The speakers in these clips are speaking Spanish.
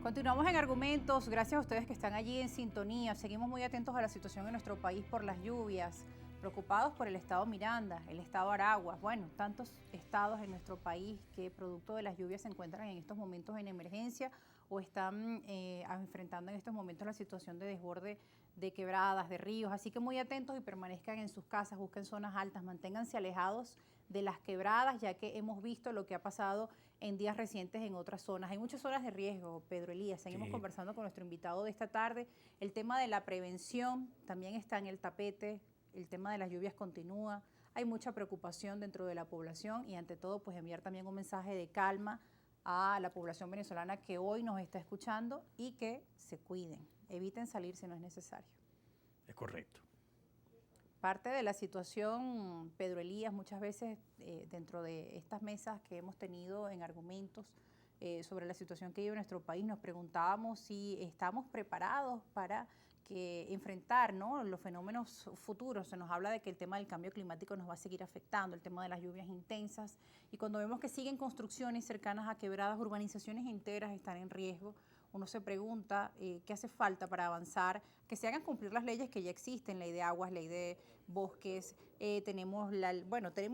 Continuamos en Argumentos, gracias a ustedes que están allí en sintonía. Seguimos muy atentos a la situación en nuestro país por las lluvias, preocupados por el estado Miranda, el estado Aragua, bueno, tantos estados en nuestro país que producto de las lluvias se encuentran en estos momentos en emergencia o están enfrentando en estos momentos la situación de desborde de quebradas, de ríos. Así que muy atentos y permanezcan en sus casas, busquen zonas altas, manténganse alejados de las quebradas, ya que hemos visto lo que ha pasado en días recientes en otras zonas. Hay muchas zonas de riesgo, Pedro Elías. Seguimos conversando con nuestro invitado de esta tarde. El tema de la prevención también está en el tapete. El tema de las lluvias continúa. Hay mucha preocupación dentro de la población y ante todo pues enviar también un mensaje de calma a la población venezolana que hoy nos está escuchando y que se cuiden. Eviten salir si no es necesario. Es correcto. Parte de la situación, Pedro Elías, muchas veces dentro de estas mesas que hemos tenido en argumentos sobre la situación que vive nuestro país, nos preguntábamos si estamos preparados para enfrentar, ¿no?, los fenómenos futuros. Se nos habla de que el tema del cambio climático nos va a seguir afectando, el tema de las lluvias intensas, y cuando vemos que siguen construcciones cercanas a quebradas, urbanizaciones enteras están en riesgo, uno se pregunta qué hace falta para avanzar, que se hagan cumplir las leyes que ya existen, ley de aguas, ley de bosques, tenemos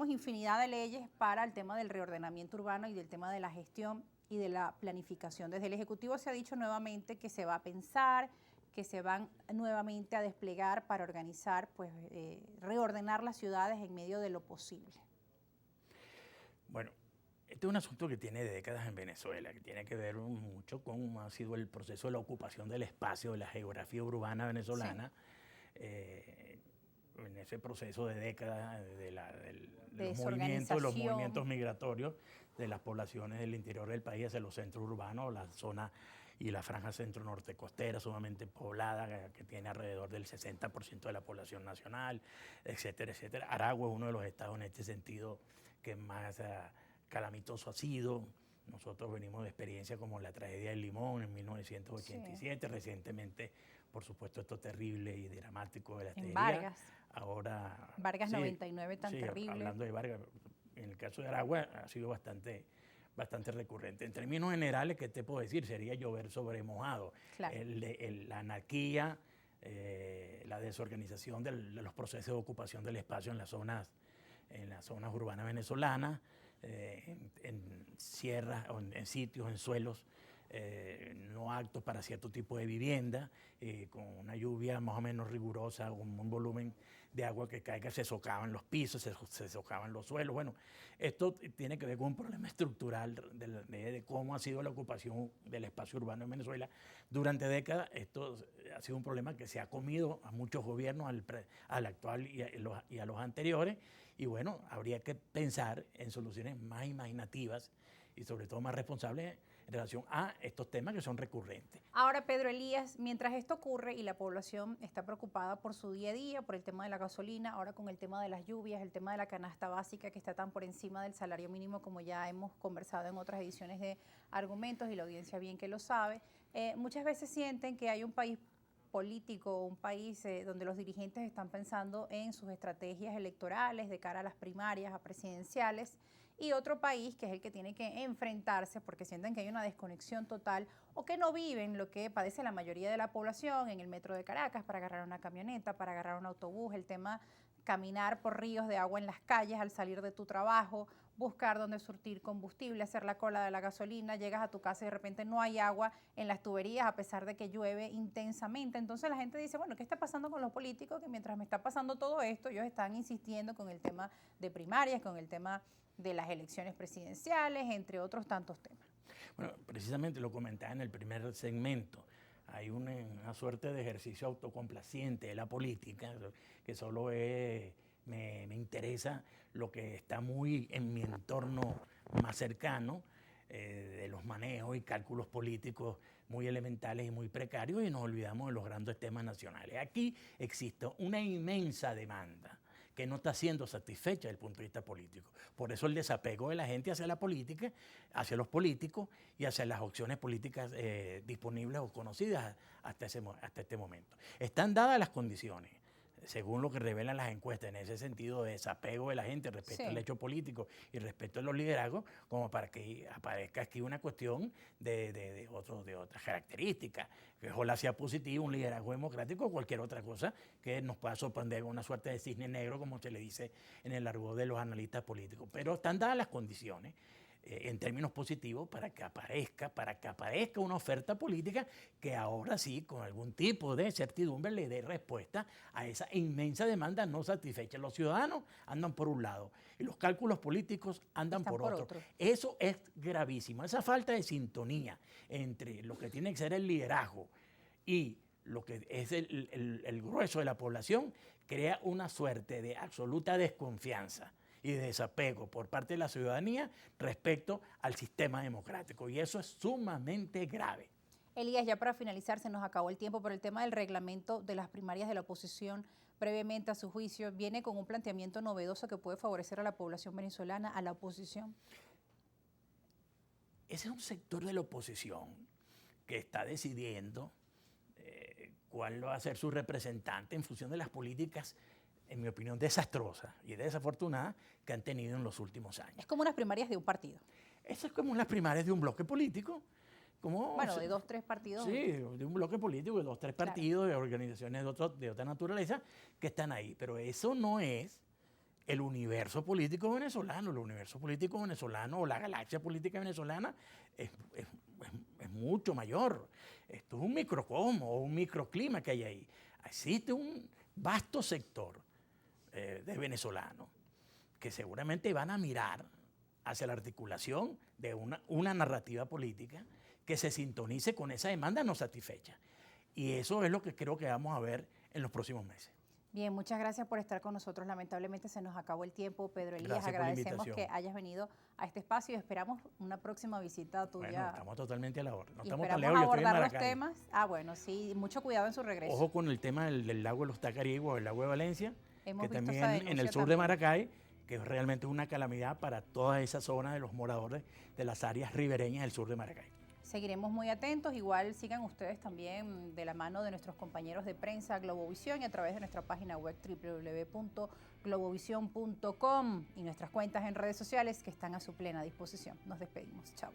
infinidad de leyes para el tema del reordenamiento urbano y del tema de la gestión y de la planificación. Desde el Ejecutivo se ha dicho nuevamente que se va a pensar, que se van nuevamente a desplegar para organizar, reordenar las ciudades en medio de lo posible. Bueno, este es un asunto que tiene décadas en Venezuela, que tiene que ver mucho con cómo ha sido el proceso de la ocupación del espacio, de la geografía urbana venezolana. Sí. En ese proceso de décadas de los movimientos migratorios de las poblaciones del interior del país hacia los centros urbanos, la zona y la franja centro-norte costera sumamente poblada, que tiene alrededor del 60% de la población nacional, etcétera, etcétera. Aragua es uno de los estados en este sentido que más calamitoso ha sido. Nosotros venimos de experiencias como la tragedia del Limón en 1987, sí. Recientemente, por supuesto, esto terrible y dramático de la en Vargas. Ahora, Vargas sí, 99 tan terrible. Hablando de Vargas, en el caso de Aragua ha sido bastante recurrente. En términos generales, ¿qué te puedo decir? Sería llover sobre mojado. Claro. La anarquía, la desorganización de los procesos de ocupación del espacio en las zonas urbanas venezolanas, en sierras, en sitios, en suelos no aptos para cierto tipo de vivienda, con una lluvia más o menos rigurosa, un volumen de agua que caiga, se socavan los pisos, se socavan los suelos. Bueno, esto tiene que ver con un problema estructural de cómo ha sido la ocupación del espacio urbano en Venezuela. Durante décadas esto ha sido un problema que se ha comido a muchos gobiernos, al actual y a los anteriores, y bueno, habría que pensar en soluciones más imaginativas y sobre todo más responsables en relación a estos temas que son recurrentes. Ahora, Pedro Elías, mientras esto ocurre y la población está preocupada por su día a día, por el tema de la gasolina, ahora con el tema de las lluvias, el tema de la canasta básica que está tan por encima del salario mínimo, como ya hemos conversado en otras ediciones de Argumentos y la audiencia bien que lo sabe, muchas veces sienten que hay un país político, un país donde los dirigentes están pensando en sus estrategias electorales de cara a las primarias, a presidenciales, y otro país que es el que tiene que enfrentarse porque sienten que hay una desconexión total o que no viven lo que padece la mayoría de la población en el metro de Caracas para agarrar una camioneta, para agarrar un autobús, el tema caminar por ríos de agua en las calles al salir de tu trabajo, buscar dónde surtir combustible, hacer la cola de la gasolina, llegas a tu casa y de repente no hay agua en las tuberías a pesar de que llueve intensamente. Entonces la gente dice, bueno, ¿qué está pasando con los políticos? Que mientras me está pasando todo esto, ellos están insistiendo con el tema de primarias, con el tema de las elecciones presidenciales, entre otros tantos temas. Bueno, precisamente lo comentaba en el primer segmento. Hay una suerte de ejercicio autocomplaciente de la política, que solo me interesa lo que está muy en mi entorno más cercano, de los manejos y cálculos políticos muy elementales y muy precarios, y nos olvidamos de los grandes temas nacionales. Aquí existe una inmensa demanda que no está siendo satisfecha desde el punto de vista político. Por eso el desapego de la gente hacia la política, hacia los políticos y hacia las opciones políticas disponibles o conocidas hasta este momento. Están dadas las condiciones. según lo que revelan las encuestas, en ese sentido de desapego de la gente respecto al hecho político y respecto a los liderazgos, como para que aparezca aquí una cuestión de otras características. Que ojalá sea positivo un liderazgo democrático o cualquier otra cosa que nos pueda sorprender con una suerte de cisne negro, como se le dice en el argot de los analistas políticos. Pero están dadas las condiciones en términos positivos para que aparezca una oferta política que ahora sí, con algún tipo de certidumbre, le dé respuesta a esa inmensa demanda no satisfecha. Los ciudadanos andan por un lado y los cálculos políticos andan por otro. Eso es gravísimo. Esa falta de sintonía entre lo que tiene que ser el liderazgo y lo que es el grueso de la población crea una suerte de absoluta desconfianza y de desapego por parte de la ciudadanía respecto al sistema democrático. Y eso es sumamente grave. Elías, ya para finalizar, se nos acabó el tiempo, pero el tema del reglamento de las primarias de la oposición, previamente a su juicio, viene con un planteamiento novedoso que puede favorecer a la población venezolana, a la oposición. Ese es un sector de la oposición que está decidiendo cuál va a ser su representante en función de las políticas, en mi opinión, desastrosas y desafortunadas que han tenido en los últimos años. Es como unas primarias de un partido. Eso es como unas primarias de un bloque político. Bueno, de 2, 3 partidos. Sí, de un bloque político, de 2, 3 partidos, de organizaciones de otra naturaleza que están ahí. Pero eso no es el universo político venezolano. El universo político venezolano o la galaxia política venezolana es mucho mayor. Esto es un microcosmo o un microclima que hay ahí. Existe un vasto sector de venezolanos que seguramente van a mirar hacia la articulación de una narrativa política que se sintonice con esa demanda no satisfecha. Y eso es lo que creo que vamos a ver en los próximos meses. Bien, muchas gracias por estar con nosotros. Lamentablemente se nos acabó el tiempo, Pedro Elías. Agradecemos que hayas venido a este espacio y esperamos una próxima visita tuya. Bueno, estamos totalmente a la orden. No y estamos esperamos abordar los temas. Bueno, sí, mucho cuidado en su regreso. Ojo con el tema del lago de los Tacarigua, el lago de Valencia, que también en el sur de Maracay, que es realmente una calamidad para toda esa zona de los moradores de las áreas ribereñas del sur de Maracay. Seguiremos muy atentos, igual sigan ustedes también de la mano de nuestros compañeros de prensa Globovisión y a través de nuestra página web www.globovision.com y nuestras cuentas en redes sociales que están a su plena disposición. Nos despedimos, chao.